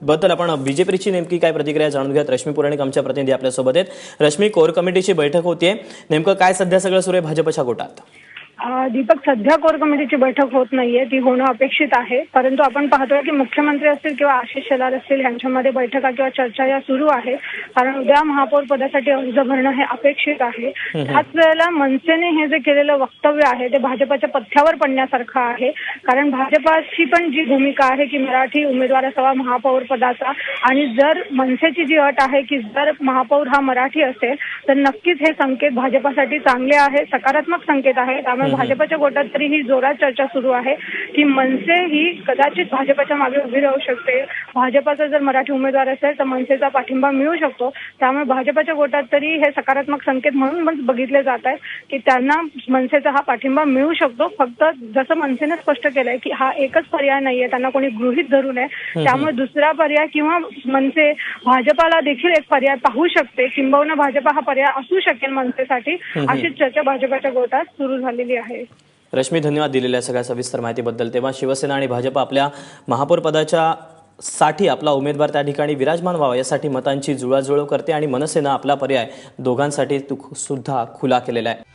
बद्दल आपण बीजेपीची नेमकी काय प्रतिक्रिया जाणून घ्यात. रश्मी पुराणिक आमच्या प्रतिनिधी आपल्यासोबत आहेत. रश्मी, कोर कमिटीची बैठक होतीये, नेमकं काय सध्या सगळं सुरू आहे भाजपच्या गोटात? दीपक, सध्या कोर कमिटीची बैठक होत नाहीये, ती होणं अपेक्षित आहे. परंतु आपण पाहतोय की मुख्यमंत्री असतील किंवा आशिष शेलार असतील यांच्यामध्ये बैठका किंवा चर्चा या सुरू आहे. कारण उद्या महापौर पदासाठी अर्ज भरणं हे अपेक्षित आहे. त्याच वेळेला मनसेने हे जे केलेलं वक्तव्य आहे ते भाजपच्या पथ्यावर पडण्यासारखं आहे. कारण भाजपाची पण जी भूमिका आहे की मराठी उमेदवार असावा महापौर पदाचा, आणि जर मनसेची जी अट आहे की जर महापौर हा मराठी असेल तर नक्कीच हे संकेत भाजपासाठी चांगले आहे, सकारात्मक संकेत आहे. त्यामुळे भाजपच्या गोटात तरी ही जोरात चर्चा सुरू आहे की मनसे ही कदाचित भाजपच्या मागे उभी राहू शकते. भाजपचा जर मराठी उमेदवार असेल तर मनसेचा पाठिंबा मिळू शकतो. त्यामुळे भाजपच्या गोटात तरी हे सकारात्मक संकेत म्हणून बघितले जात आहे की त्यांना मनसेचा हा पाठिंबा मिळू शकतो. फक्त जसं मनसेने स्पष्ट केलंय की हा एकच पर्याय नाहीये, त्यांना कोणी गृहीत धरू नये. त्यामुळे दुसरा पर्याय किंवा मनसे भाजपाला देखील एक पर्याय पाहू शकते, किंबहुना भाजपा हा पर्याय असू शकेल मनसेसाठी, अशीच चर्चा भाजपच्या गोटात सुरू झालेली आहे. रश्मी, धन्यवाद दिलेल्या सगळ्या सविस्तर माहितीबद्दल. तेव्हा शिवसेना आणि भाजप आपल्या महापौर पदाच्या साठी आपला उमेदवार त्या ठिकाणी विराजमान व्हावा यासाठी मतांची जुळवाजुळव करते आणि मनसेनं आपला पर्याय दोघांसाठी सुद्धा खुला केलेला आहे.